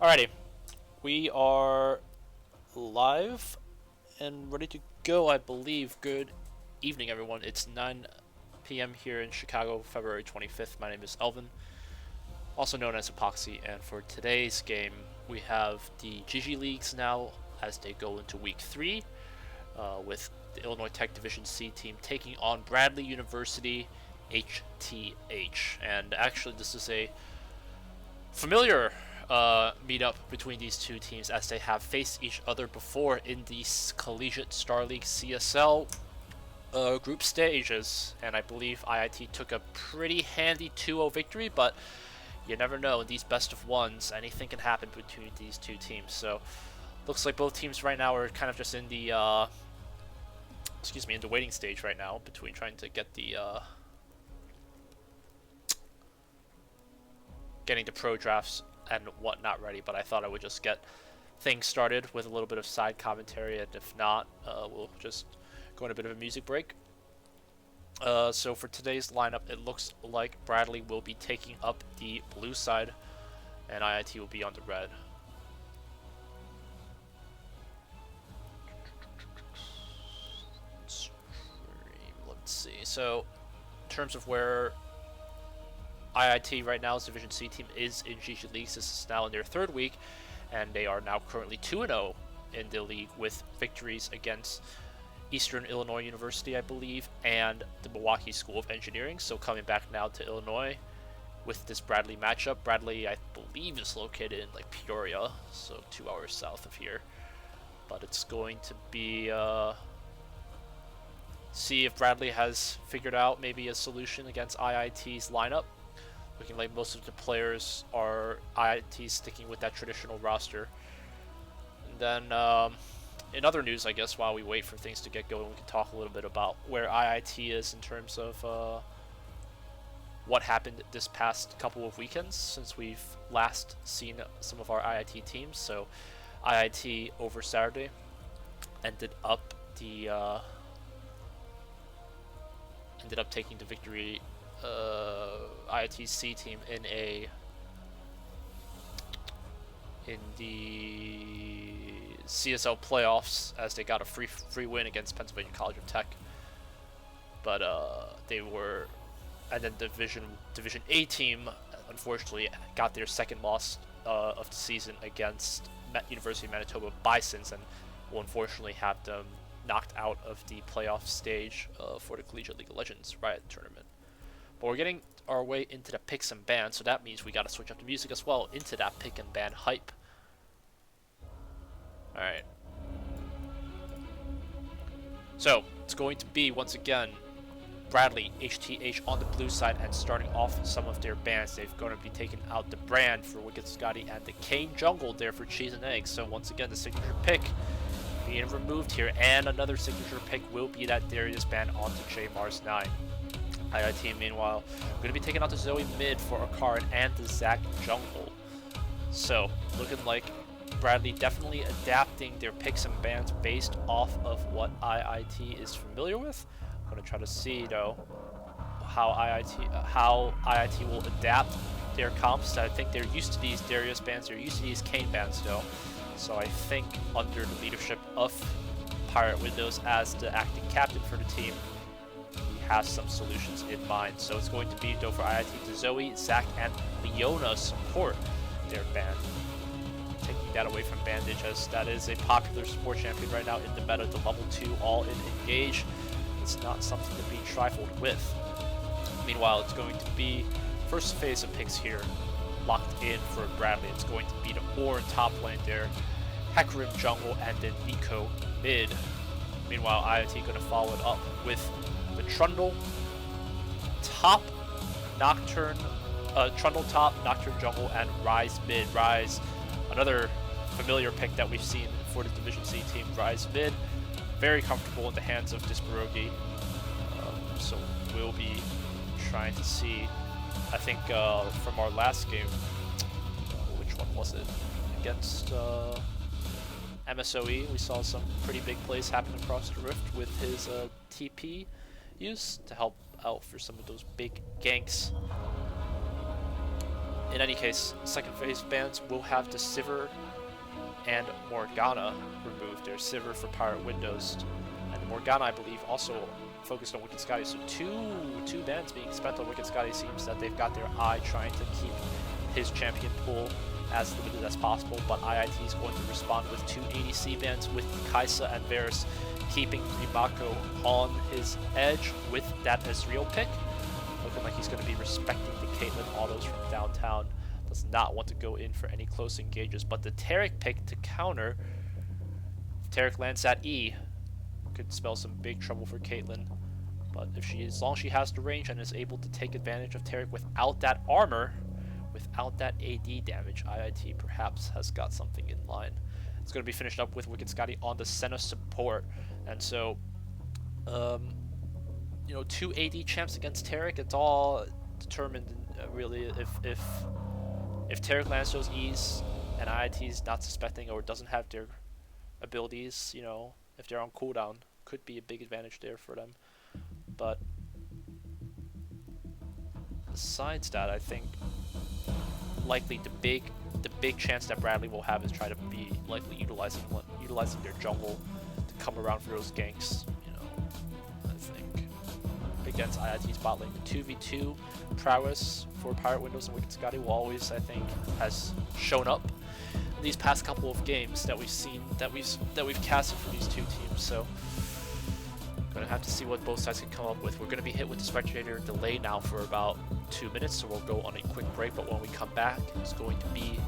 Alrighty, we are live and ready to go, I believe. Good evening, everyone. It's 9 p.m. here in Chicago, February 25th. My name is Elvin, also known as Epoxy, and for today's game, we have the GGLeagues now as they go into week 3 with the Illinois Tech Division C team taking on Bradley University HTH. And actually, this is a familiar meetup between these two teams as they have faced each other before in the Collegiate Star League CSL group stages, and I believe IIT took a pretty handy 2-0 victory, but you never know in these best of ones, anything can happen between these two teams. So looks like both teams right now are kind of just in the in the waiting stage right now between trying to get the getting the pro drafts and whatnot ready. But I thought I would just get things started with a little bit of side commentary, and if not, we'll just go on a bit of a music break. So for today's lineup, it looks like Bradley will be taking up the blue side, and IIT will be on the red. Let's see. So in terms of where IIT right now's Division C team is in GGLeagues, this is now in their 3rd week, and they are now currently 2-0 in the league with victories against Eastern Illinois University, I believe, and the Milwaukee School of Engineering. So coming back now to Illinois with this Bradley matchup. Bradley, I believe, is located in like Peoria, so 2 hours south of here. But it's going to be see if Bradley has figured out maybe a solution against IIT's lineup. Looking like most of the players are IIT sticking with that traditional roster. And then in other news, I guess, while we wait for things to get going, we can talk a little bit about where IIT is in terms of what happened this past couple of weekends since we've last seen some of our IIT teams. So IIT over Saturday ended up taking the victory. IIT's C team in the CSL playoffs as they got a free win against Pennsylvania College of Tech. But they were, and then Division A team unfortunately got their 2nd loss of the season against University of Manitoba Bisons, and will unfortunately have them knocked out of the playoff stage for the Collegiate League of Legends Riot tournament. But we're getting our way into the picks and bans, so that means we gotta switch up the music as well into that pick and ban hype. Alright. So, it's going to be, once again, Bradley, HTH on the blue side, and starting off some of their bans. They're going to be taking out the Brand for Wicked Scotty and the Kane Jungle there for Cheese and Eggs. So once again, the signature pick being removed here, and another signature pick will be that Darius ban onto J Mars 9. IIT, meanwhile, going to be taking out the Zoe mid for Akaran and the Zac jungle. So, looking like Bradley definitely adapting their picks and bans based off of what IIT is familiar with. I'm going to try to see, though, how IIT will adapt their comps. I think they're used to these Darius bans, they're used to these Kane bans, though. So I think under the leadership of Pirate Windows as the acting captain for the team, has some solutions in mind. So it's going to be, though, for IIT to Zoe, Zac, and Leona support their ban. Taking that away from Bandage, as that is a popular support champion right now in the meta. The level 2 all-in engage. It's not something to be trifled with. Meanwhile, it's going to be first phase of picks here locked in for Bradley. It's going to be the Ornn top lane there, Hecarim jungle, and then Nico mid. Meanwhile, IIT going to follow it up with the Trundle top, Nocturne top, Nocturne jungle, and Ryze mid. Ryze, another familiar pick that we've seen for the Division C team. Ryze mid, very comfortable in the hands of Disparogi. So we'll be trying to see, I think from our last game, which one was it? Against MSOE, we saw some pretty big plays happen across the Rift with his TP use to help out for some of those big ganks in any case, second phase bans will have the Sivir and Morgana removed. There's Sivir for Pirate Windows, and Morgana, I believe, also focused on Wicked Scotty. So two bans being spent on Wicked Scotty. Seems that they've got their eye trying to keep his champion pool as limited as possible, but IIT is going to respond with 2 ADC bans with Kaisa and Varus, keeping Rimako on his edge with that Ezreal pick. Looking like he's going to be respecting the Caitlyn autos from downtown. Does not want to go in for any close engages, but the Taric pick to counter. If Taric lands at E, could spell some big trouble for Caitlyn. But if she, as long as she has the range and is able to take advantage of Taric without that armor, without that AD damage, IIT perhaps has got something in line. It's going to be finished up with Wicked Scotty on the Senna support, and so, you know, 2 AD champs against Taric. It's all determined really if Taric lands those E's and IIT's not suspecting or doesn't have their abilities, you know, if they're on cooldown, could be a big advantage there for them. But besides that, I think likely the big chance that Bradley will have is try to be likely utilizing their jungle to come around for those ganks. You know, I think against IIT's bot lane, the 2v2 prowess for Pirate Windows and Wicked Scotty will always, I think, has shown up in these past couple of games that we've seen, that we've casted for these two teams. So gonna have to see what both sides can come up with. We're gonna be hit with the spectator delay now for about 2 minutes, so we'll go on a quick break, but when we come back, it's going to be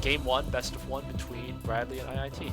game 1, best of 1 between Bradley and IIT.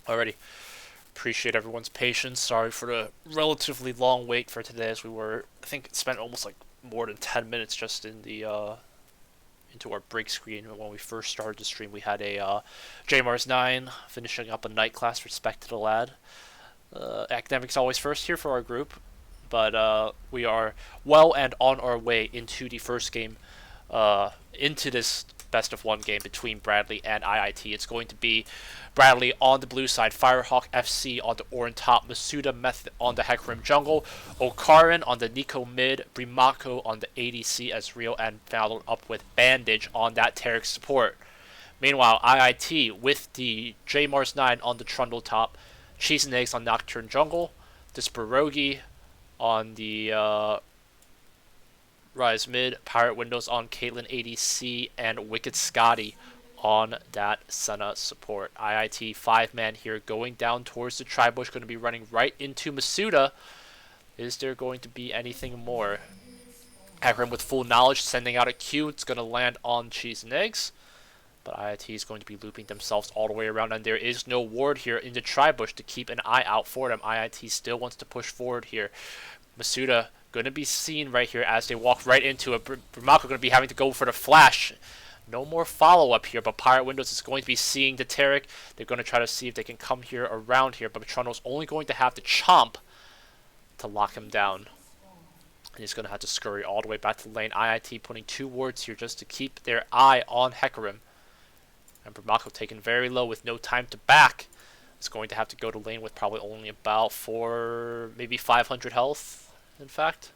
Alrighty, appreciate everyone's patience. Sorry for the relatively long wait for today, as I think, spent almost like more than 10 minutes just in the into our break screen. When we first started the stream, we had a JMars 9 finishing up a night class. Respect to the lad. Academics always first here for our group, but we are well and on our way into the first game, into this best of one game between Bradley and IIT. It's going to be Bradley on the blue side, Firehawk FC on the orange top, Masuda Method on the Hecarim jungle, Okarin on the Nico mid, Brimako on the ADC as Rio, and followed up with Bandage on that Taric support. Meanwhile, IIT with the JMars 9 on the Trundle top, Cheese and Eggs on Nocturne jungle, Disperogi on the Rise mid, Pirate Windows on Caitlyn ADC, and Wicked Scotty on that Senna support. IIT 5-man here going down towards the Tri-Bush, going to be running right into Masuda. Is there going to be anything more? Hecarim with full knowledge, sending out a Q. It's going to land on Cheese and Eggs. But IIT is going to be looping themselves all the way around, and there is no ward here in the Tri-Bush to keep an eye out for them. IIT still wants to push forward here. Masuda going to be seen right here as they walk right into it. Brimako going to be having to go for the flash. No more follow-up here, but Pirate Windows is going to be seeing the Taric. They're going to try to see if they can come here around here, but Trundle's only going to have to chomp to lock him down. And he's going to have to scurry all the way back to the lane. IIT putting 2 wards here just to keep their eye on Hecarim. And Brimako taken very low with no time to back. Is going to have to go to lane with probably only about 4, maybe 500 health, in fact.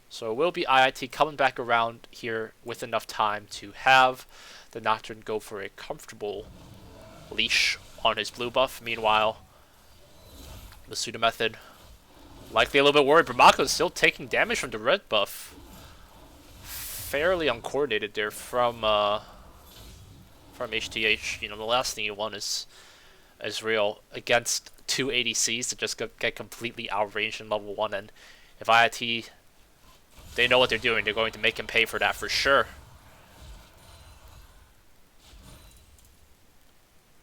So it will be IIT coming back around here with enough time to have the Nocturne go for a comfortable leash on his blue buff. Meanwhile, Masuda Method likely a little bit worried. Brimako is still taking damage from the red buff. Fairly uncoordinated there from HTH. You know, the last thing you want is real against 2 ADCs to just get completely outranged in level 1. And if IIT, they know what they're doing, they're going to make him pay for that for sure.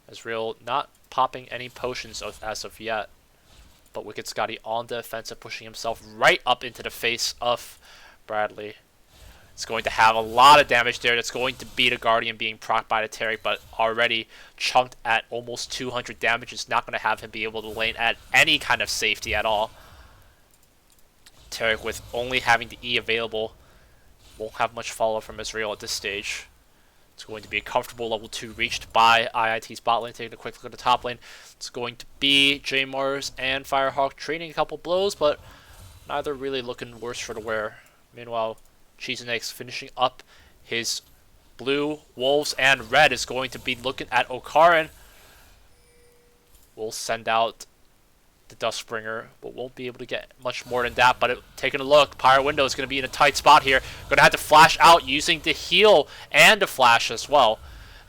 Ezreal not popping any potions as of yet, but Wicked Scotty on the offensive, pushing himself right up into the face of Bradley. It's going to have a lot of damage there. That's going to beat a Guardian being procced by the Taric, but already chunked at almost 200 damage. It's not going to have him be able to lane at any kind of safety at all. Taric, with only having the E available, won't have much follow from Ezreal at this stage. It's going to be a comfortable level 2 reached by IIT's bot lane. Taking a quick look at the top lane. It's going to be JMars and Firehawk trading a couple blows, but neither really looking worse for the wear. Meanwhile, Cheese and Eggs finishing up his blue, wolves, and red is going to be looking at Okarin. We'll send out the Duskbringer, but won't be able to get much more than that. But taking a look, Pirate Window is going to be in a tight spot here. Going to have to flash out using the heal and the flash as well.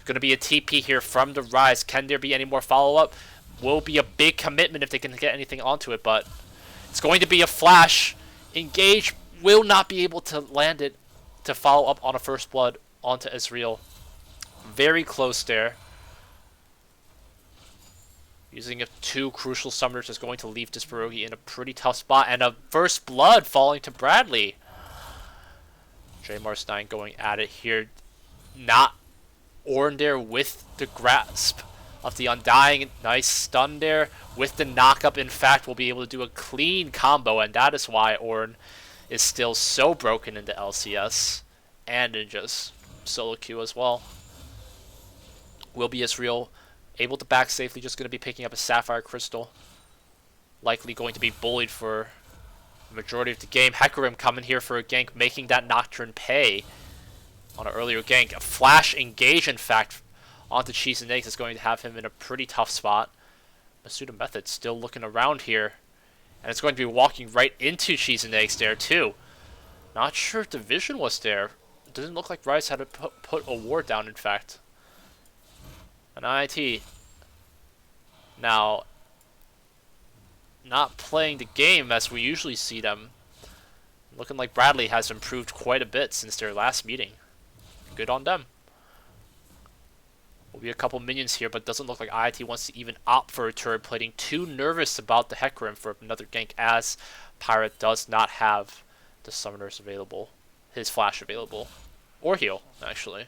Going to be a TP here from the Rise. Can there be any more follow-up? Will be a big commitment if they can get anything onto it, but it's going to be a flash. Engage will not be able to land it to follow up on a first blood onto Ezreal. Very close there. Using 2 crucial summoners is going to leave Disperogi in a pretty tough spot, and a first blood falling to Bradley. JMars 9 going at it here. Not Ornn there with the grasp of the Undying. Nice stun there with the knockup. In fact, we'll be able to do a clean combo, and that is why Ornn is still so broken into LCS and in just solo queue as well. Will be Ezreal able to back safely, just going to be picking up a Sapphire Crystal. Likely going to be bullied for the majority of the game. Hecarim coming here for a gank, making that Nocturne pay on an earlier gank. A flash engage, in fact, onto Cheese and Eggs is going to have him in a pretty tough spot. Masuda Method still looking around here. And it's going to be walking right into Cheese and Eggs there, too. Not sure if the vision was there. It doesn't look like Rice had to put a ward down, in fact. An IIT now not playing the game as we usually see them. Looking like Bradley has improved quite a bit since their last meeting. Good on them. Will be a couple minions here, but doesn't look like IIT wants to even opt for a turret plating. Too nervous about the Hecarim for another gank, as Pirate does not have the summoners available. His flash available. Or heal, actually.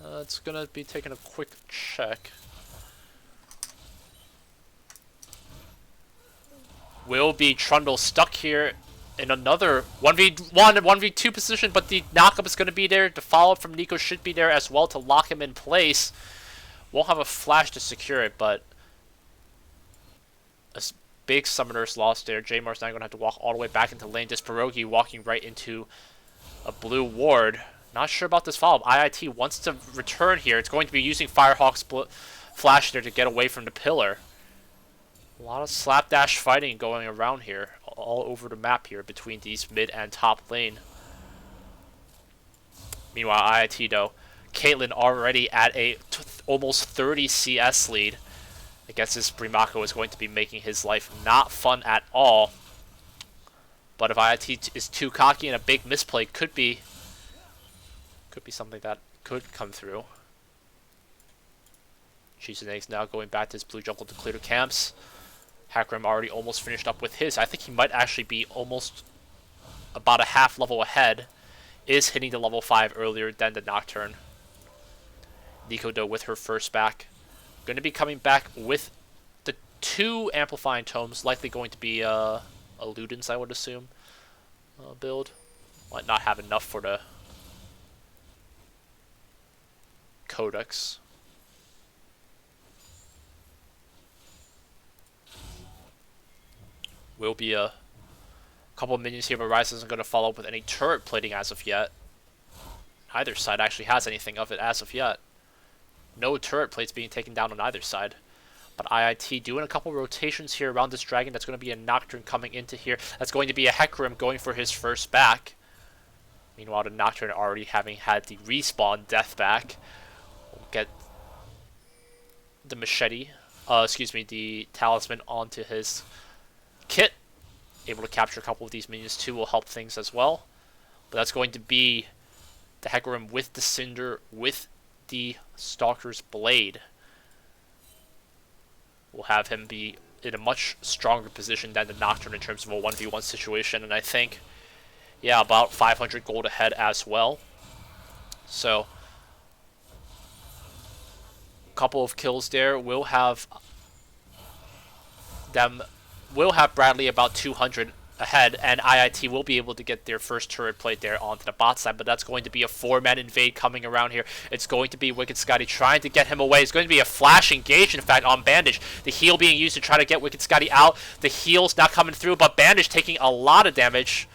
It's gonna be taking a quick check. Will be Trundle stuck here in another 1v1 and 1v2 position, but the knockup is going to be there. The follow-up from Nico should be there as well to lock him in place. Won't have a flash to secure it, but a big summoner's lost there. Jmar's now going to have to walk all the way back into lane. This Pierogi walking right into a blue ward. Not sure about this follow-up. IIT wants to return here. It's going to be using Firehawk's flash there to get away from the pillar. A lot of slapdash fighting going around here, all over the map here between these mid and top lane. Meanwhile, IIT though, Caitlyn already at a almost 30 CS lead. I guess this Brimako is going to be making his life not fun at all. But if IIT is too cocky and a big misplay could be something that could come through. Chisene's now going back to his blue jungle to clear the camps. Hecarim already almost finished up with his. I think he might actually be almost about a half level ahead. Is hitting the level 5 earlier than the Nocturne. Nico though with her first back. Going to be coming back with the 2 Amplifying Tomes. Likely going to be a Ludens, I would assume, build. Might not have enough for the Codex. Will be a couple of minions here, but Ryze isn't going to follow up with any turret plating as of yet. Neither side actually has anything of it as of yet. No turret plates being taken down on either side. But IIT doing a couple rotations here around this dragon. That's going to be a Nocturne coming into here. That's going to be a Hecarim going for his first back. Meanwhile, the Nocturne already having had the respawn death back. We'll get the machete, the talisman onto his kit. Able to capture a couple of these minions too will help things as well. But that's going to be the Hecarim with the Cinder, with the Stalker's Blade. We'll have him be in a much stronger position than the Nocturne in terms of a 1v1 situation. And I think, yeah, about 500 gold ahead as well. So, a couple of kills there. We'll have Bradley about 200 ahead, and IIT will be able to get their first turret plate there onto the bot side, but that's going to be a 4-man invade coming around here. It's going to be Wicked Scotty trying to get him away. It's going to be a flash engage, in fact, on Bandage. The heal being used to try to get Wicked Scotty out. The heal's not coming through, but Bandage taking a lot of damage.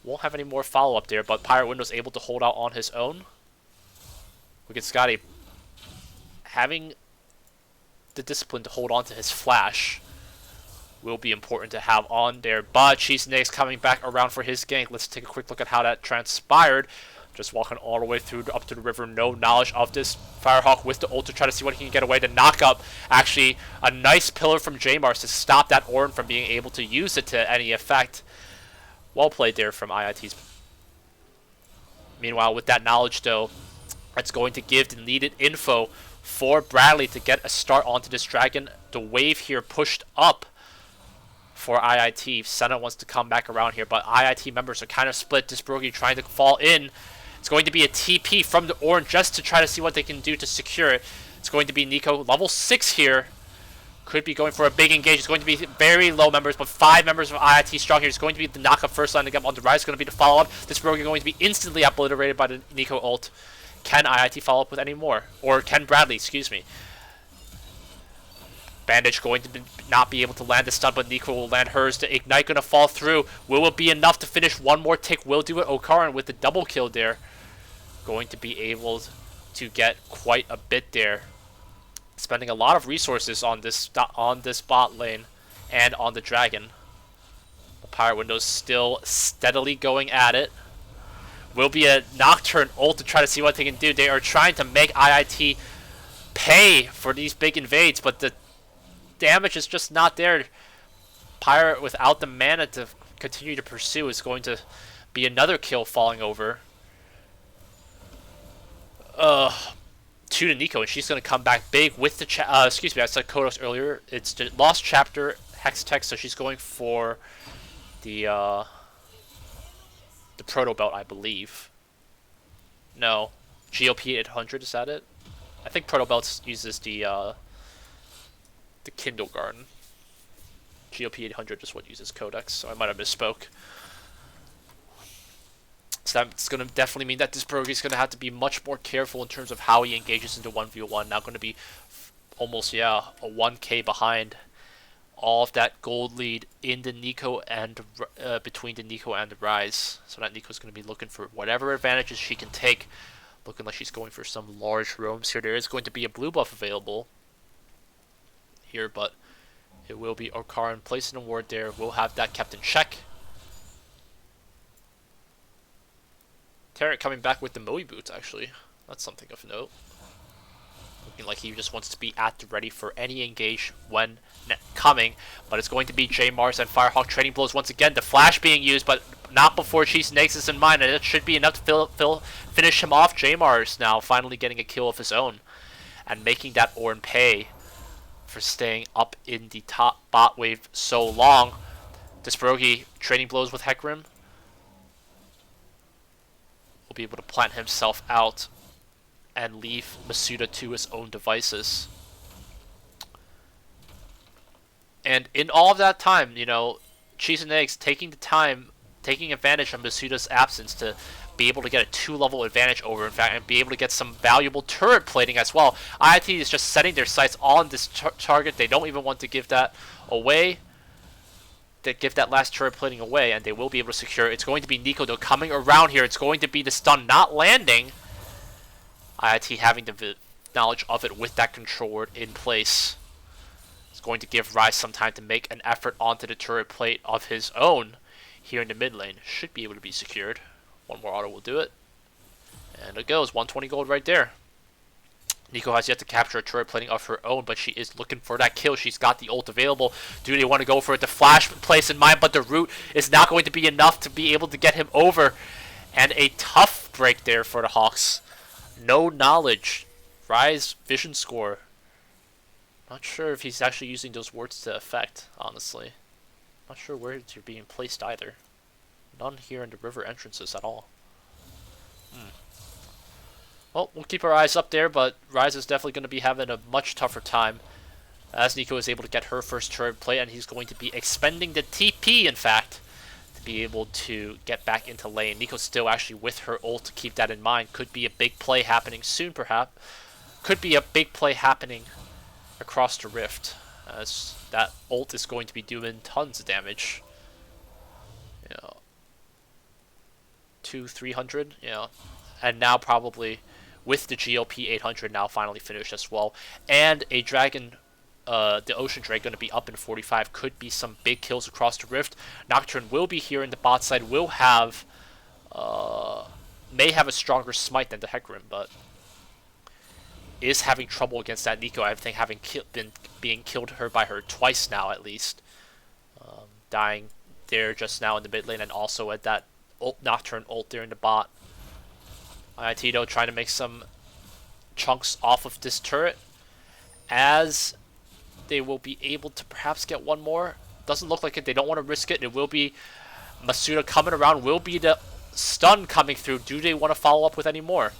Won't have any more follow-up there, but Pirate Window's able to hold out on his own. Wicked Scotty having the discipline to hold on to his flash will be important to have on there. But Cheesene's coming back around for his gank. Let's take a quick look at how that transpired. Just walking all the way through up to the river. No knowledge of this. Firehawk with the ult to try to see what he can get away. To knock up actually a nice pillar from Jmars to stop that Ornn from being able to use it to any effect. Well played there from IIT's. Meanwhile, with that knowledge though, it's going to give the needed info for Bradley to get a start onto this dragon. The wave here pushed up for IIT. Senna wants to come back around here, but IIT members are kind of split. Disbrogi trying to fall in. It's going to be a TP from the Ornn just to try to see what they can do to secure it. It's going to be Nico, level 6 here. Could be going for a big engage. It's going to be very low members, but 5 members of IIT strong here. It's going to be the knockup first line to get on the right. It's going to be the follow-up. Disbrogi going to be instantly obliterated by the Nico ult. Can IIT follow up with any more? Or can Bradley, excuse me. Bandage going to not be able to land the stun, but Nico will land hers. The Ignite going to fall through. Will it be enough to finish one more tick? Will do it. Okaran with the double kill there. Going to be able to get quite a bit there. Spending a lot of resources on this bot lane and on the dragon. The Pirate Window's still steadily going at it. Will be a Nocturne ult to try to see what they can do. They are trying to make IIT pay for these big invades, but the damage is just not there. Pirate without the mana to continue to pursue is going to be another kill falling over. 2 to Nico, and she's going to come back big with the excuse me, I said Kodos earlier. It's the Lost Chapter Hex Tech, so she's going for the Proto Belt, I believe. No, GLP 800, is that it? I think Proto Belt uses the Kindergarten. GLP 800 is what uses Codex, so I might have misspoke. So that's going to definitely mean that this Brogy is going to have to be much more careful in terms of how he engages into 1v1. Now going to be almost, yeah, a 1k behind all of that gold lead in the Nico and between the Nico and the Rise. So that Nico's going to be looking for whatever advantages she can take. Looking like she's going for some large roams here. There is going to be a blue buff available here, but it will be Okaran placing a ward there. We'll have that kept in check. Tarek coming back with the Moe boots, actually. That's something of note. Looking like he just wants to be at the ready for any engage when coming. But it's going to be J Mars and Firehawk trading blows once again. The flash being used, but not before Cheese Negs is in mind. And it should be enough to finish him off. J Mars now finally getting a kill of his own. And making that Ornn pay for staying up in the top bot wave so long. Desperogi trading blows with Hecarim. Will be able to plant himself out and leave Masuda to his own devices. And in all of that time, you know, Cheese and Eggs taking the time, taking advantage of Masuda's absence to be able to get a 2-level advantage over, in fact, and be able to get some valuable turret plating as well. IIT is just setting their sights on this target. They don't even want to give that away. Give that last turret plating away, and they will be able to secure it. It's going to be Nico, though, coming around here. It's going to be the stun not landing. IIT having the knowledge of it with that control word in place. It's going to give Rise some time to make an effort onto the turret plate of his own here in the mid lane. Should be able to be secured. One more auto will do it. And it goes. 120 gold right there. Nico has yet to capture a turret plating of her own, but she is looking for that kill. She's got the ult available. Do they want to go for it? The flash place in mind, but the root is not going to be enough to be able to get him over. And a tough break there for the Hawks. No knowledge. Rise vision score. Not sure if he's actually using those words to effect, honestly. Not sure where they're being placed either. None here in the river entrances at all. Well, we'll keep our eyes up there, but Rise is definitely going to be having a much tougher time as Nico is able to get her first turret play, and he's going to be expending the TP, in fact, to be able to get back into lane. Nico's still actually with her ult to keep that in mind. Could be a big play happening soon, perhaps. Could be a big play happening across the rift, as that ult is going to be doing tons of damage. You know, 200-300, you know, and now probably with the GLP 800 now finally finished as well, and a dragon, the Ocean Drake going to be up in 45, could be some big kills across the rift. Nocturne will be here in the bot side, will have, may have a stronger smite than the Hecarim, but is having trouble against that Nico. I think having been being killed her by her twice now at least, dying there just now in the mid lane, and also at that Nocturne ult there in the bot. IIT trying to make some chunks off of this turret, as they will be able to perhaps get one more. Doesn't look like it. They don't want to risk it. It will be Masuda coming around. Will be the stun coming through. Do they want to follow up with any more?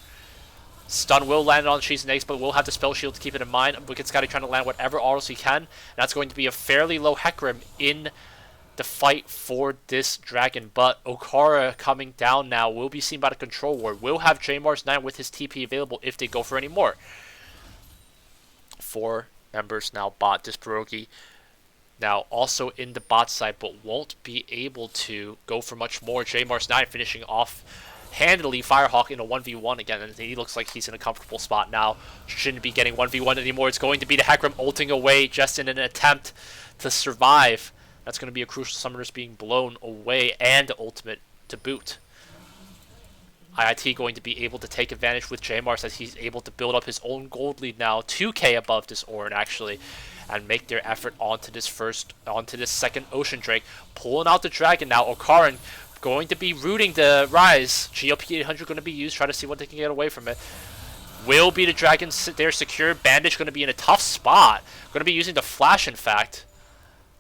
Stun will land on Cheese and Eggs, but we'll have the spell shield to keep it in mind. Wicked Scotty trying to land whatever autos he can. And that's going to be a fairly low Hecarim in the fight for this dragon, but Okara coming down now will be seen by the control ward. Will have J-Mars 9 with his TP available if they go for any more. 4 members now bot. This Pierogi now also in the bot side, but won't be able to go for much more. J-Mars 9 finishing off handily Firehawk in a 1v1 again, and he looks like he's in a comfortable spot now. Shouldn't be getting 1v1 anymore. It's going to be the Hecarim ulting away just in an attempt to survive. That's going to be a crucial summoners being blown away, and the ultimate to boot. IIT going to be able to take advantage with J-Mars as he's able to build up his own gold lead now, 2k above this Ornn actually, and make their effort onto this second Ocean Drake. Pulling out the dragon now. Okaran going to be rooting the Rise. GLP 800 going to be used, try to see what they can get away from it. Will be the Dragon there secure. Bandage going to be in a tough spot. Going to be using the flash, in fact,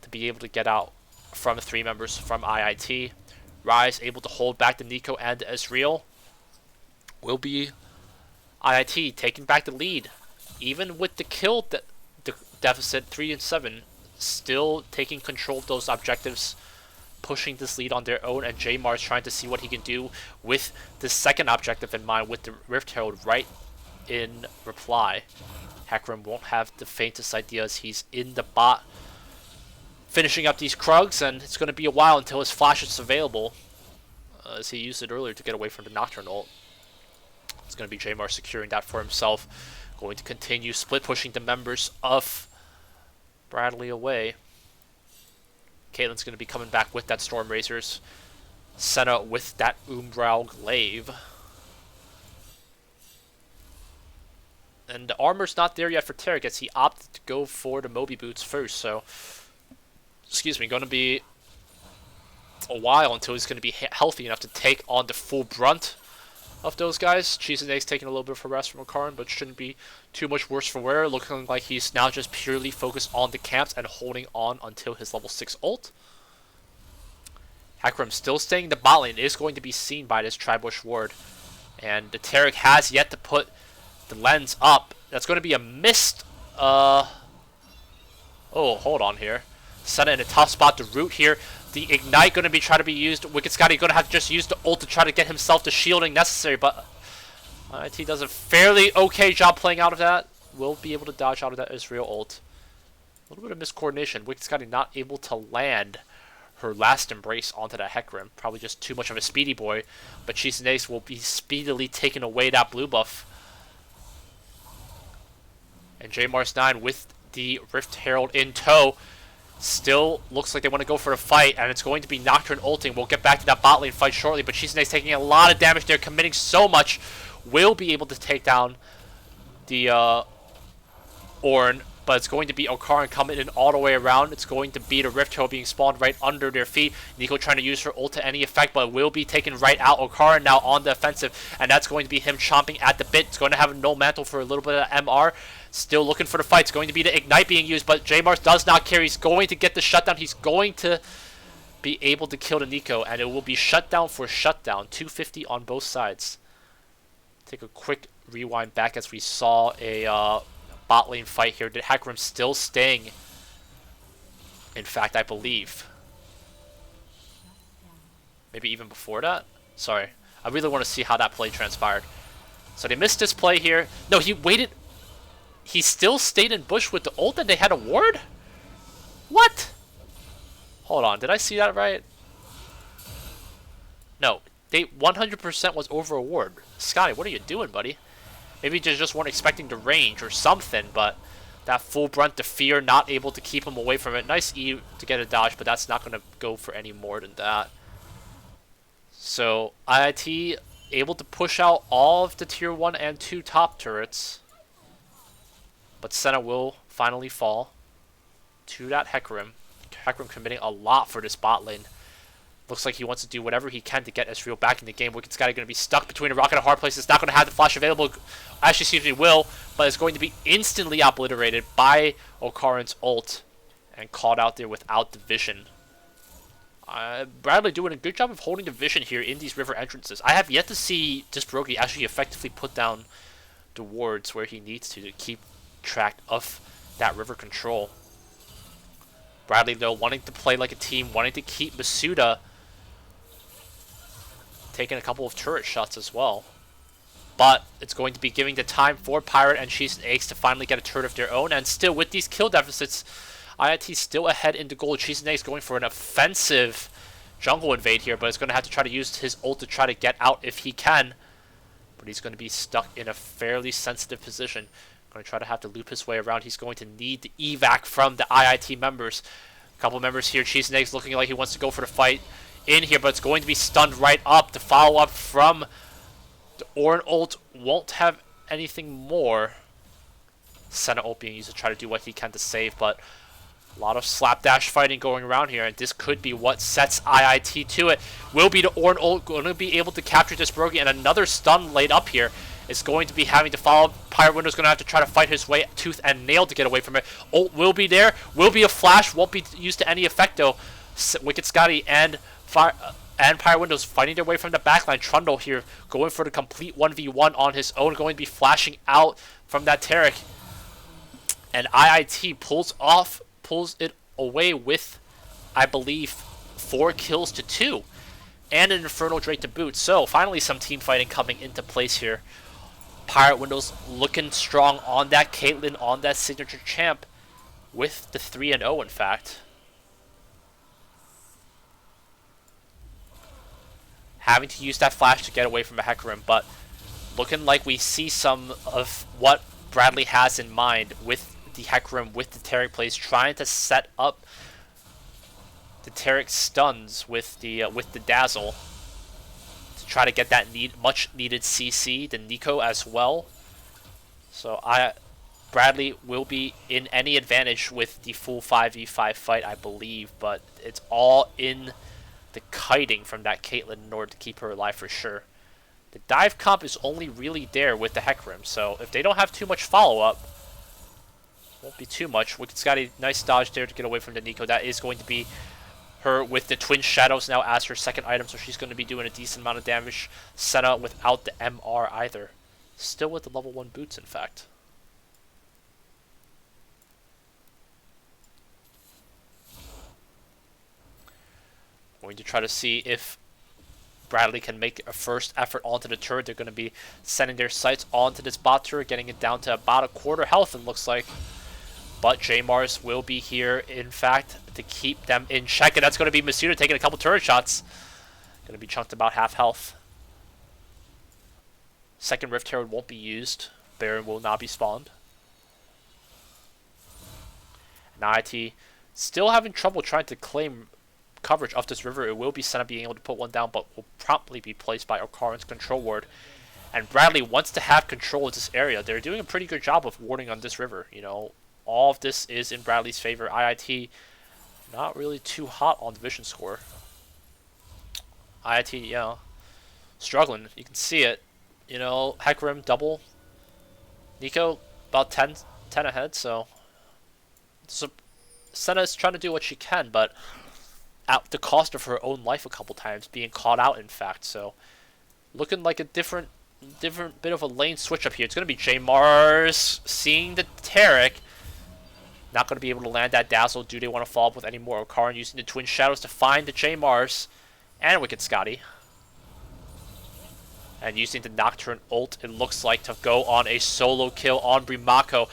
to be able to get out from 3 members from IIT. Rise able to hold back the Nico and the Ezreal. Will be IIT taking back the lead. Even with the kill deficit 3 and 7, still taking control of those objectives, pushing this lead on their own, and J-Mars trying to see what he can do with the second objective in mind with the Rift Herald right in reply. Hecarim won't have the faintest idea as he's in the bot finishing up these Krugs, and it's going to be a while until his flash is available, as he used it earlier to get away from the Nocturne ult. It's going to be J-Mars securing that for himself, going to continue split pushing the members of Bradley away. Caitlyn's going to be coming back with that Storm Razors. Senna with that Umbral Glaive. And the armor's not there yet for Taric as he opted to go for the Moby Boots first, so excuse me, going to be a while until he's going to be healthy enough to take on the full brunt of those guys. Cheese and Eggs taking a little bit of a rest from Karin, but shouldn't be too much worse for wear. Looking like he's now just purely focused on the camps and holding on until his level 6 ult. Hecarim still staying in the bot lane, is going to be seen by this Tribush ward. And the Taric has yet to put the lens up. That's going to be a missed... Oh, hold on here. Senna in a tough spot to root here. The Ignite going to be trying to be used. Wicked Scotty going to have to just use the ult to try to get himself the shielding necessary, but IT does a fairly okay job playing out of that. Will be able to dodge out of that Israel ult. A little bit of miscoordination. Wicked Scotty not able to land her last embrace onto that Hecarim. Probably just too much of a speedy boy, but Cheese and Ace will be speedily taking away that blue buff. And J-Mars 9 with the Rift Herald in tow. Still looks like they want to go for a fight, and it's going to be Nocturne ulting. We'll get back to that bot lane fight shortly, but Cheese and Ace taking a lot of damage there, committing so much. Will be able to take down the Ornn, but it's going to be Okarin coming in all the way around. It's going to be the Rift Herald being spawned right under their feet. Nico trying to use her ult to any effect, but will be taken right out. Okarin now on the offensive, and that's going to be him chomping at the bit. It's going to have a no mantle for a little bit of MR. Still looking for the fight. It's going to be the Ignite being used, but J-Mars does not care. He's going to get the shutdown. He's going to be able to kill the Nico, and it will be shutdown for shutdown. 250 on both sides. Take a quick rewind back as we saw a bot lane fight here. Did Hecarim still staying? In fact, I believe. Maybe even before that? Sorry. I really want to see how that play transpired. So they missed this play here. No, he waited. He still stayed in bush with the ult and they had a ward? What? Hold on, did I see that right? No, they 100% was over a ward. Scotty, what are you doing, buddy? Maybe they just weren't expecting the range or something, but that full brunt to fear, not able to keep him away from it. Nice E to get a dodge, but that's not going to go for any more than that. So, IIT able to push out all of the tier 1 and 2 top turrets. But Senna will finally fall to that Hecarim. Hecarim committing a lot for this bot lane. Looks like he wants to do whatever he can to get Ezreal back in the game. Wicked Scotty going to be stuck between a rock and a hard place. It's not going to have the flash available. Actually, excuse me, will. But it's going to be instantly obliterated by Okarin's ult. And caught out there without the vision. Bradley doing a good job of holding the vision here in these river entrances. I have yet to see Disbroki actually effectively put down the wards where he needs to keep track of that river control. Bradley, though, wanting to play like a team, wanting to keep Masuda taking a couple of turret shots as well. But it's going to be giving the time for Pirate and Cheese and Eggs to finally get a turret of their own. And still, with these kill deficits, IIT still ahead into gold. Cheese and Eggs going for an offensive jungle invade here, but it's going to have to try to use his ult to try to get out if he can. But he's going to be stuck in a fairly sensitive position. Going to try to have to loop his way around. He's going to need the evac from the IIT members. A couple members here. Cheese and Eggs looking like he wants to go for the fight in here, but it's going to be stunned right up. The follow-up from the Ornn ult won't have anything more. Senna ult being used to try to do what he can to save, but a lot of slapdash fighting going around here, and this could be what sets IIT to it. Will be the Ornn ult going to be able to capture this Brogy, and another stun laid up here. is going to be having to follow. Pirate Window's going to have to try to fight his way tooth and nail to get away from it. Ult will be there. Will be a flash. Won't be used to any effect though. Wicked Scotty and Pirate Window's fighting their way from the backline. Trundle here going for the complete 1v1 on his own. Going to be flashing out from that Taric. And IIT pulls it away with, I believe, 4 kills to 2. And an Infernal Drake to boot. So, finally some team fighting coming into place here. Pirate Windows looking strong on that Caitlyn, on that signature champ. With the 3-0, in fact. Having to use that flash to get away from a Hecarim. But looking like we see some of what Bradley has in mind with the Hecarim, with the Taric plays. Trying to set up the Taric stuns with the Dazzle to try to get that much needed CC. The Nico as well. So Bradley will be in any advantage with the full 5v5 fight, I believe, but it's all in the kiting from that Caitlyn in order to keep her alive for sure. The dive comp is only really there with the Hecarim, so if they don't have too much follow-up, won't be too much. Wicked Scotty, nice dodge there to get away from the Nico. That is going to be her with the Twin Shadows now as her second item, so she's going to be doing a decent amount of damage. Senna without the MR either. Still with the level 1 boots, in fact. Going to try to see if Bradley can make a first effort onto the turret. They're going to be sending their sights onto this bot turret, getting it down to about a quarter health, it looks like. But J-Mars will be here, in fact, to keep them in check. And that's going to be Masuda taking a couple turret shots. Going to be chunked about half health. Second Rift Herald won't be used. Baron will not be spawned. And IT still having trouble trying to claim coverage of this river. It will be Senna being able to put one down, but will promptly be placed by Okaran's control ward. And Bradley wants to have control of this area. They're doing a pretty good job of warding on this river. You know, all of this is in Bradley's favor. IIT not really too hot on the vision score. IIT, yeah, struggling. You can see it. You know, Hecarim double. Nico about 10 ahead, so Senna's trying to do what she can, but at the cost of her own life a couple times, being caught out, in fact. So looking like a different bit of a lane switch up here. It's going to be J-Mars seeing the Taric. Not going to be able to land that Dazzle. Do they want to follow up with any more? Okaran using the Twin Shadows to find the J-Mars and Wicked Scotty. And using the Nocturne ult, it looks like, to go on a solo kill on Brimako.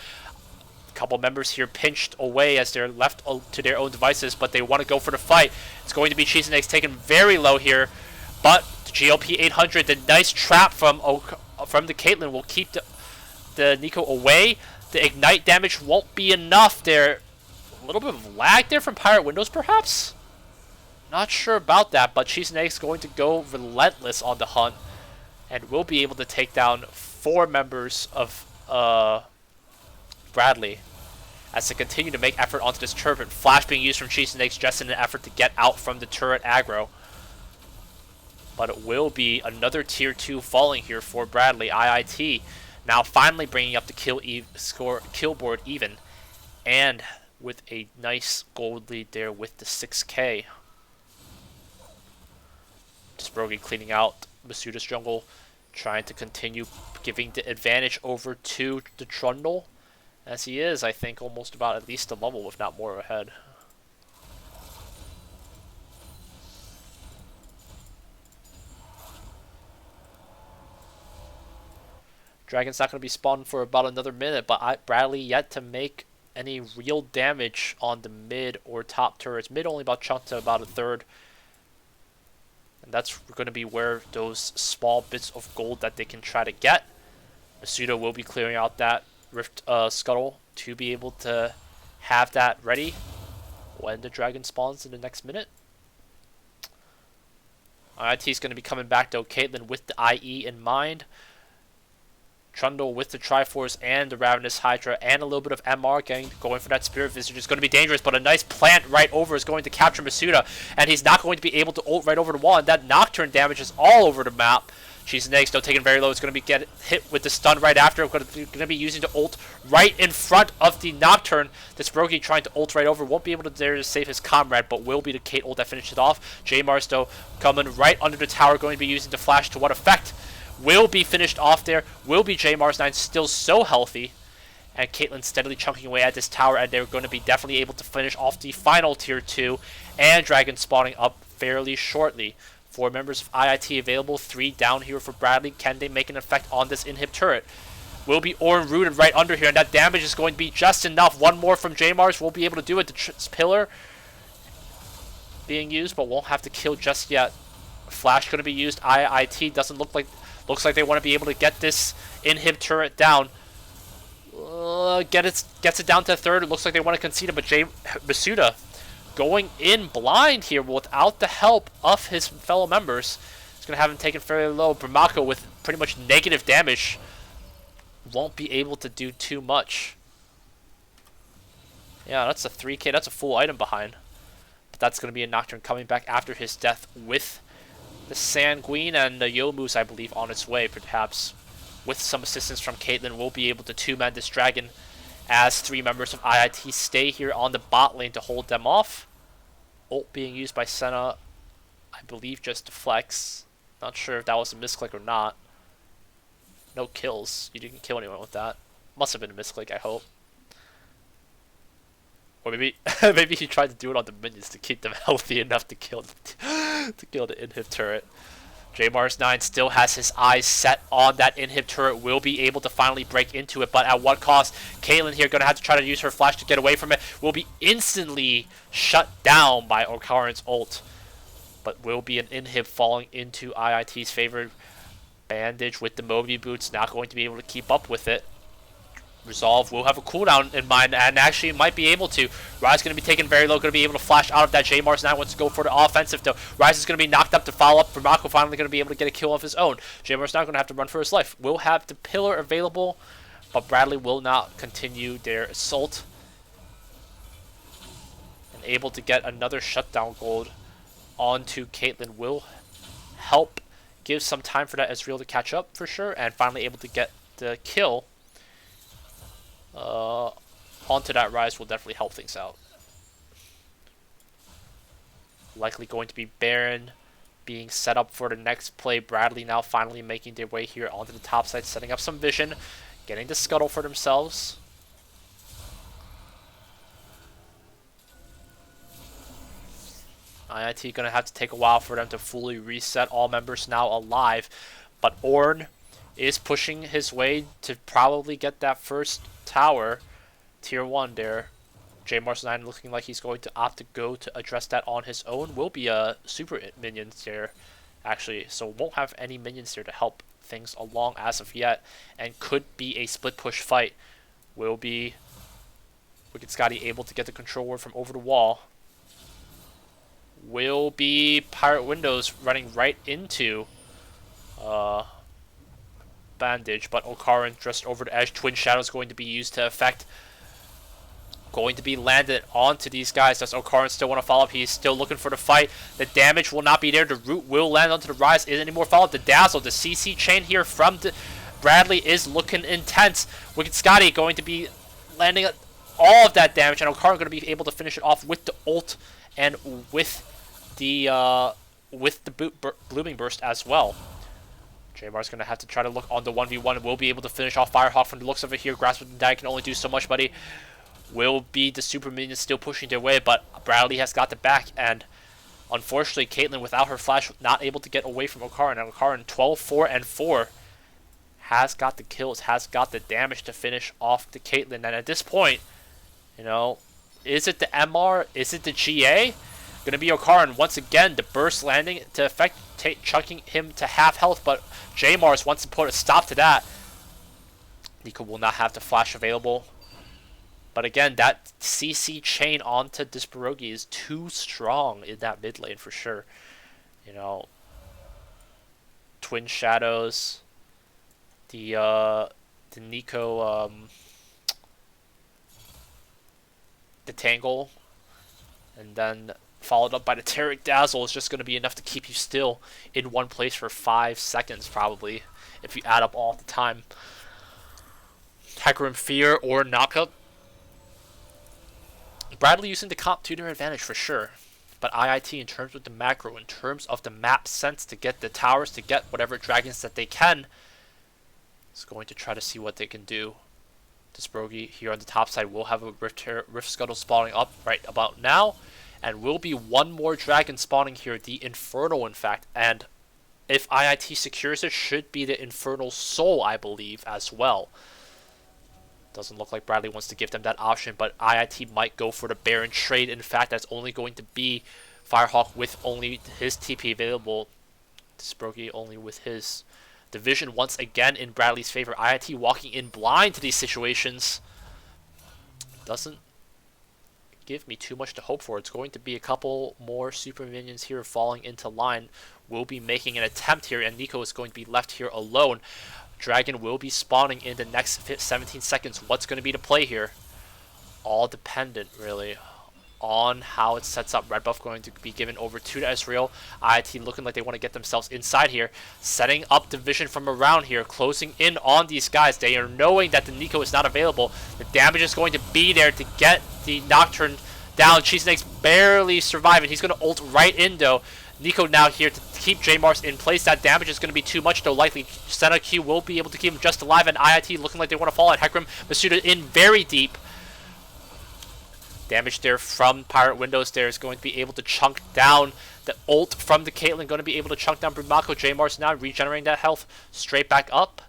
Couple members here pinched away as they're left to their own devices, but they want to go for the fight. It's going to be Cheese and Eggs taken very low here, but the GLP 800, the nice trap from the Caitlyn will keep the Nico away. The ignite damage won't be enough there. A little bit of lag there from Pirate Windows, perhaps? Not sure about that, but Cheese and Eggs going to go relentless on the hunt and will be able to take down 4 members of Bradley as they continue to make effort onto this turret. Flash being used from Cheese and Eggs just in an effort to get out from the turret aggro. But it will be another tier 2 falling here for Bradley. IIT now finally bringing up the kill board even, and with a nice gold lead there with the 6k. Desbrogi cleaning out Masuda's jungle, trying to continue giving the advantage over to the Trundle, as he is, I think, almost about at least a level, if not more, ahead. Dragon's not going to be spawned for about another minute, but Bradley yet to make any real damage on the mid or top turrets. Mid only about chunked to about a third. And that's going to be where those small bits of gold that they can try to get. Masuda will be clearing out that Rift Scuttle to be able to have that ready when the dragon spawns in the next minute. IT is going to be coming back though. Caitlyn with the IE in mind. Trundle with the Triforce and the Ravenous Hydra and a little bit of MR going for that Spirit Visage is going to be dangerous, but a nice plant right over is going to capture Masuda, and he's not going to be able to ult right over the wall, and that Nocturne damage is all over the map. Cheese and egg still taking very low. It's going to be get hit with the stun right after. Going to be using the ult right in front of the Nocturne. This Brogy trying to ult right over. Won't be able to dare to save his comrade, but will be the Kate ult that finishes it off. J Mars though coming right under the tower, going to be using the flash to what effect? Will be finished off there. Will be J Mars 9 still so healthy. And Caitlyn steadily chunking away at this tower, and they're going to be definitely able to finish off the final tier 2. And Dragon spawning up fairly shortly. 4 members of IIT available, 3 down here for Bradley. Can they make an effect on this inhib turret? Will be Ornn rooted right under here, and that damage is going to be just enough. One more from J Mars will be able to do it. The pillar being used, but won't have to kill just yet. Flash going to be used. IIT doesn't look like, looks like they want to be able to get this inhib turret down. Gets it down to 3rd. It looks like they want to concede it, but Masuda going in blind here without the help of his fellow members. It's going to have him taken fairly low. Bramako with pretty much negative damage won't be able to do too much. Yeah, that's a 3k. That's a full item behind. But that's going to be a Nocturne coming back after his death with the Sanguine and the Youmuu's, I believe, on its way, perhaps. With some assistance from Caitlyn, we'll be able to 2-man this dragon as 3 members of IIT stay here on the bot lane to hold them off. Ult being used by Senna, I believe just to flex. Not sure if that was a misclick or not. No kills. You didn't kill anyone with that. Must have been a misclick, I hope. Or maybe maybe he tried to do it on the minions to keep them healthy enough to kill the inhib turret. J Mars 9 still has his eyes set on that inhib turret, will be able to finally break into it, but at what cost? Caitlyn here going to have to try to use her flash to get away from it. Will be instantly shut down by Okarin's ult, but will be an inhib falling into IIT's favor. Bandage with the Moby boots, not going to be able to keep up with it. Resolve will have a cooldown in mind, and actually might be able to. Rise going to be taken very low, going to be able to flash out of that. J Mars 9 wants to go for the offensive though. Rise is going to be knocked up to follow up. Bramako finally going to be able to get a kill of his own. J Mars 9 going to have to run for his life. Will have the pillar available, but Bradley will not continue their assault. And able to get another shutdown gold onto Caitlyn will help give some time for that Ezreal to catch up for sure, and finally able to get the kill onto that Rise will definitely help things out. Likely going to be Baron being set up for the next play. Bradley now finally making their way here onto the top side, setting up some vision, getting the scuttle for themselves. IIT gonna have to take a while for them to fully reset. All members now alive, but Ornn is pushing his way to probably get that first tower, tier 1 there. J Mars 9 looking like he's going to opt to go to address that on his own. Will be a super minions there, actually, so won't have any minions there to help things along as of yet, and could be a split push fight. Will be Wicked Scotty able to get the control ward from over the wall. Will be Pirate Windows running right into Bandage, but Okarin just over the edge. Twin Shadows going to be used to effect. Going to be landed onto these guys. Does Okarin still want to follow up? He's still looking for the fight. The damage will not be there. The root will land onto the Rise. Is any more follow-up? The Dazzle, the CC chain here from Bradley is looking intense. Wicked Scotty going to be landing all of that damage, and Okarin going to be able to finish it off with the ult and with the Blooming Burst as well. J Mar's going to have to try to look on the 1v1 and will be able to finish off Firehawk from the looks of it here. Grasp of the Die can only do so much, buddy. Will be the super minions still pushing their way, but Bradley has got the back, and unfortunately Caitlyn without her flash not able to get away from Okarin. And Okarin 12, 4, and 4 has got the kills, has got the damage to finish off the Caitlyn. And at this point, you know, is it the MR? Is it the GA? Gonna be Okarin once again. The burst landing to effect, chucking him to half health, but J Mars wants to put a stop to that. Nico will not have the flash available. But again, that CC chain onto this Pierogi is too strong in that mid lane for sure. You know, Twin Shadows, the Nico, the Tangle, and then followed up by the Taric Dazzle, is just going to be enough to keep you still in one place for 5 seconds, probably, if you add up all the time. Hecarim Fear or Knockout. Bradley using the comp to their advantage for sure. But IIT, in terms of the macro, in terms of the map sense to get the towers, to get whatever dragons that they can, is going to try to see what they can do. Desprogi here on the top side will have a Rift Scuttle spawning up right about now. And will be one more dragon spawning here, the Infernal in fact. And if IIT secures it, should be the Infernal Soul, I believe, as well. Doesn't look like Bradley wants to give them that option, but IIT might go for the Baron trade. In fact, that's only going to be Firehawk with only his TP available. Desprogi only with his division once again in Bradley's favor. IIT walking in blind to these situations. Doesn't give me too much to hope for. It's going to be a couple more super minions here falling into line. Will be making an attempt here, and Nico is going to be left here alone. Dragon will be spawning in the next 17 seconds. What's going to be the play here? All dependent, really, on how it sets up. Red buff going to be given over to the Ezreal. IIT looking like they want to get themselves inside here. Setting up division from around here. Closing in on these guys. They are knowing that the Nico is not available. The damage is going to be there to get the Nocturne down. Cheese Snake's barely surviving. He's going to ult right in, though. Nico now here to keep J-Mars in place. That damage is going to be too much, though. Likely Senna Q will be able to keep him just alive, and IIT looking like they want to fall at Hecarim. Masuda in very deep. Damage there from Pirate Windows there is going to be able to chunk down the ult from the Caitlyn. Going to be able to chunk down Brumako. J-Mars now regenerating that health straight back up.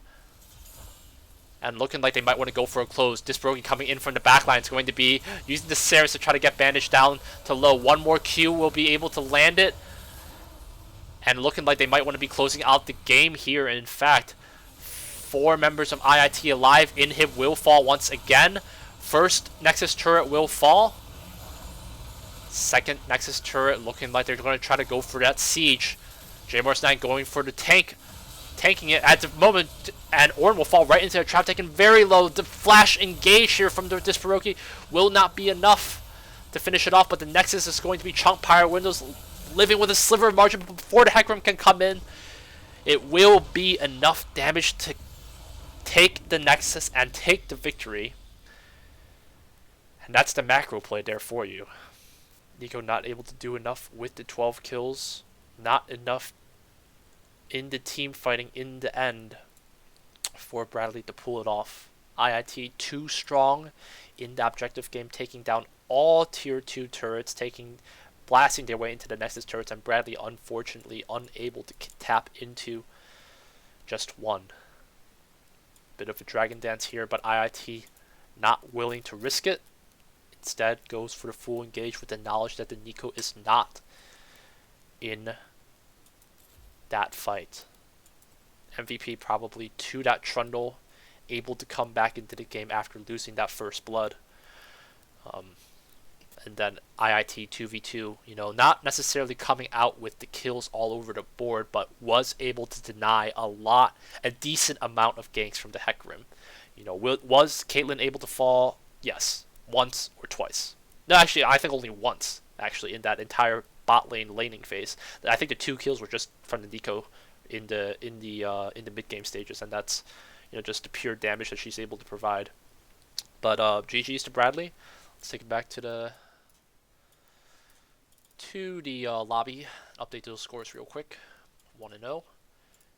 And looking like they might want to go for a close. Desprogi coming in from the backline is going to be using the Ceres to try to get Bandage down to low. One more Q will be able to land it. And looking like they might want to be closing out the game here. And in fact, 4 members of IIT alive. Inhib will fall once again. First Nexus turret will fall. Second Nexus turret looking like they're going to try to go for that siege. J-Mars9 going for the tank. Tanking it at the moment. And Ornn will fall right into the trap. Taken very low. The flash engage here from the Desperoki will not be enough to finish it off. But the Nexus is going to be chunked. Pirate Windows living with a sliver of margin before the Hecarim can come in. It will be enough damage to take the Nexus and take the victory. And that's the macro play there for you. Nico not able to do enough with the 12 kills. Not enough in the team fighting in the end for Bradley to pull it off. IIT too strong in the objective game, taking down all tier 2 turrets, blasting their way into the Nexus turrets, and Bradley unfortunately unable to tap into just one. Bit of a dragon dance here, but IIT not willing to risk it. Instead goes for the full engage with the knowledge that the Nico is not in that fight. MVP probably to that Trundle, able to come back into the game after losing that first blood. And then IIT 2v2, not necessarily coming out with the kills all over the board, but was able to deny a decent amount of ganks from the Hecarim. Was Caitlyn able to fall? Yes, once or twice. No, actually, I think only once, actually, in that entire bot lane laning phase. I think the 2 kills were just from the Nico in the mid game stages, and that's just the pure damage that she's able to provide. But GG's to Bradley. Let's take it back to the lobby. Update those scores real quick. 1-0.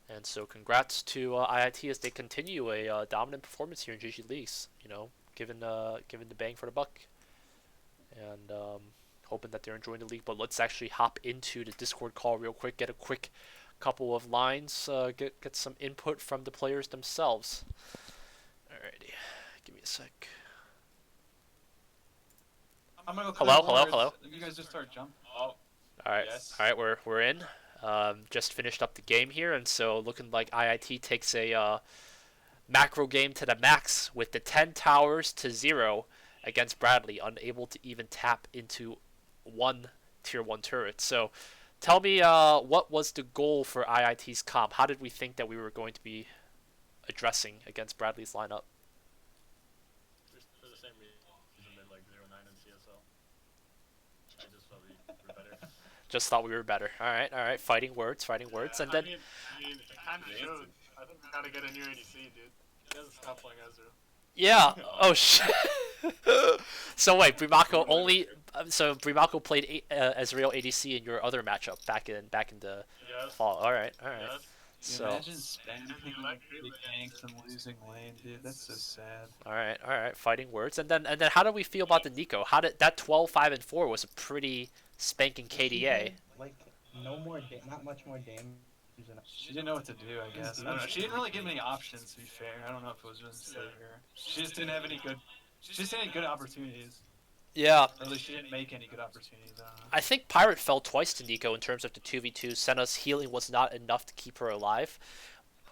And so congrats to IIT as they continue a dominant performance here in GGLeagues. Given the bang for the buck. And hoping that they're enjoying the league. But let's actually hop into the Discord call real quick. Get a quick couple of lines. Get some input from the players themselves. Alrighty. Give me a sec. I'm gonna go hello. You guys just start jumping. All right, yes. All right, we're in. Just finished up the game here, and so looking like IIT takes a macro game to the max with the 10 towers to 0 against Bradley, unable to even tap into one tier 1 turret. So, tell me, what was the goal for IIT's comp? How did we think that we were going to be addressing against Bradley's lineup? For the same reason, like 0-9 in CSL. I just thought we were better. Just thought we were better. All right, all right. Fighting words, and then I mean, it kind of shows. I think we gotta get a new ADC, dude. He doesn't stop playing Ezreal. yeah. Oh shit. So wait, Brimako only. So Brimako played Ezreal ADC in your other matchup back in the Yes. fall. All right, all right. Yes. So Imagine spamming like big ganks and losing lane, dude. That's so sad. all right, all right. Fighting words, and then how do we feel about the Nico? How did that 12-5-4 was a pretty spanking She KDA. had, like, not much more damage than She didn't know what to do, I guess. I don't know. She didn't really give many options, to be fair. I don't know if it was really silly her. She just didn't have any good. She just didn't have good opportunities. Yeah, Or at least she didn't make any good opportunities. I don't know. I think Pirate fell twice to Nico in terms of the 2v2. Senna's healing was not enough to keep her alive.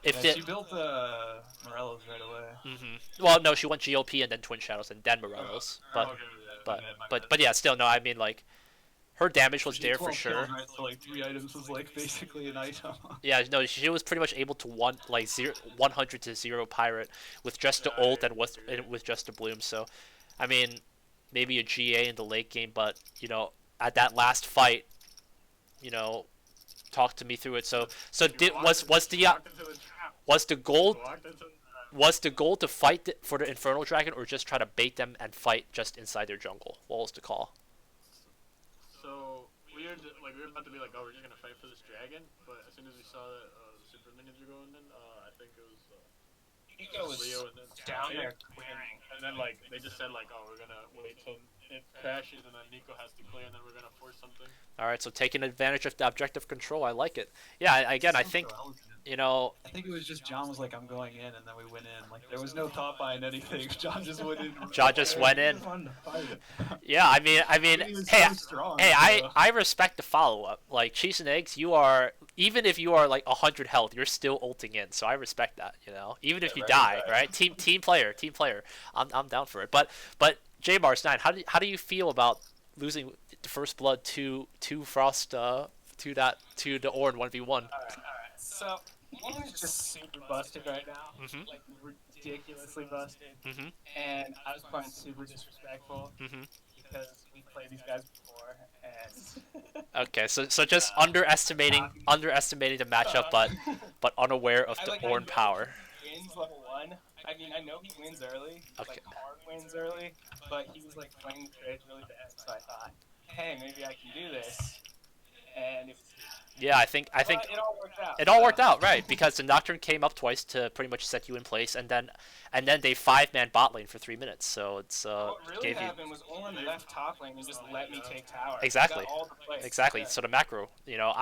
If Yeah, it, she built Morello's right away. well, no, she went GOP and then Twin Shadows and then Morelos. But Oh, okay, but my but bad. yeah, still no. I mean like, her damage was She there had for 12 sure. kills, right? So like 3 items was like basically an item. Yeah, no, she was pretty much able to 100 to 0 Pirate with just the ult and with just the bloom. So, I mean, maybe a GA in the late game, but you know, at that last fight, you know, talk to me through it. So was the goal to fight for the Infernal Dragon or just try to bait them and fight just inside their jungle? What was the call? So we were about to be like, oh, we're just gonna fight for this dragon, but as soon as we saw that the super minions were going in, I think it was Nico was Leo and then down Leo. there clearing. And then like they just said like, oh, we're gonna wait till it crashes and then Nico has to clear and then we're gonna force something. All right, so taking advantage of the objective control, I like it. Yeah, again, I think you know. I think it was just John was like, I'm going in, and then we went in. Like there was no top line anything. John just went in. John just went in. fun to fight. Yeah, I mean, He was hey, so strong, hey, so. I respect the follow up. Like cheese and eggs, you are even if you are like 100 health, you're still ulting in. So I respect that. You know, even if you die, right? Team player. I'm down for it. But J Mars 9, how do you feel about losing the first blood to Frost to the Ornn 1v1? Alright. So, game is just super busted right now. Mhm. Like, ridiculously busted. Mhm. And I was playing super disrespectful Mhm. because we played these guys before. And Okay, so just underestimating the matchup, but unaware of the I Ornn know power. he wins level 1. I mean, I know he wins early. Okay. Like, hard wins early. But he was, like, playing the trades really bad. So I thought, hey, maybe I can do this. And it was Yeah, I think But it all worked out. it all worked out, right? Because the Nocturne came up twice to pretty much set you in place, and then they 5-man bot lane for 3 minutes. So it's What really gave you happened was Ornn left top lane and just let me take tower. Exactly. I got all the plays. exactly. Yeah. So the macro, you know,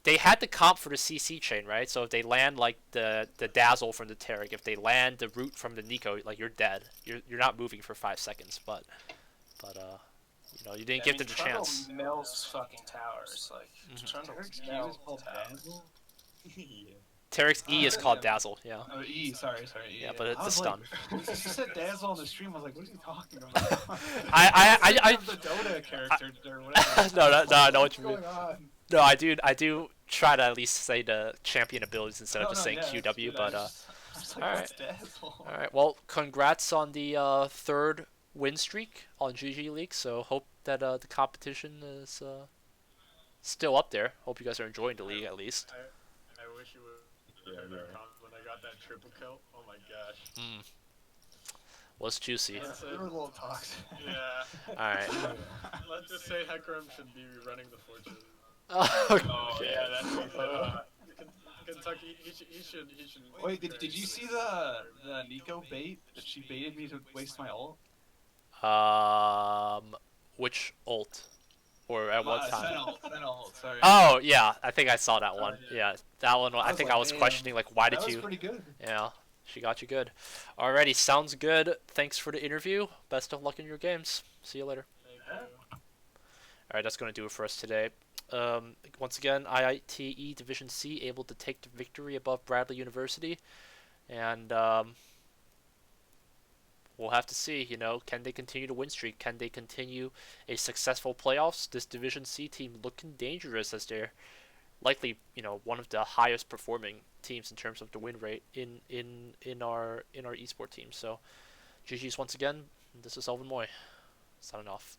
they had the comp for the CC chain, right? So if they land like the Dazzle from the Taric, if they land the root from the Nico, like you're dead. You're not moving for 5 seconds, but you know, you didn't give them the Trundle chance. melts fucking towers. Like, Trundle melts towers. Taric's E is called Dazzle, yeah. Oh, E, sorry. E. Yeah, but it's I a was stun. Like, she said Dazzle on the stream. I was like, what are you talking about? I the Dota character or whatever. no, I know what you mean. What's going on? No, I do try to at least say the champion abilities instead of No, just saying yeah, QW, dude, but I was like, alright. what's Dazzle? all right. Well, congrats on the third win streak on GGLeagues. So hope that the competition is still up there. Hope you guys are enjoying the league at least. I wish you would. When I got that triple kill, oh my gosh. Was juicy. We were a little toxic. Yeah. All right. Let's just say Hecarim should be running the fortune. Oh Yeah, that's Kentucky. He should. Wait, did you see the Nico bait that she baited me to waste my ult? Which ult? Or at what time? Sentinel, sorry. Oh yeah, I think I saw that one. yeah. Yeah, that one. I was think like, I was damn, questioning like, why did That was you? pretty good. Yeah, she got you good. Alrighty, sounds good. Thanks for the interview. Best of luck in your games. See you later. Alright, that's going to do it for us today. Once again, IITE Division C able to take the victory above Bradley University. And we'll have to see, you know, can they continue to win streak? Can they continue a successful playoffs? This Division C team looking dangerous as they're likely, you know, one of the highest performing teams in terms of the win rate in our esport team. So GG's once again. This is Elvin Moy signing off.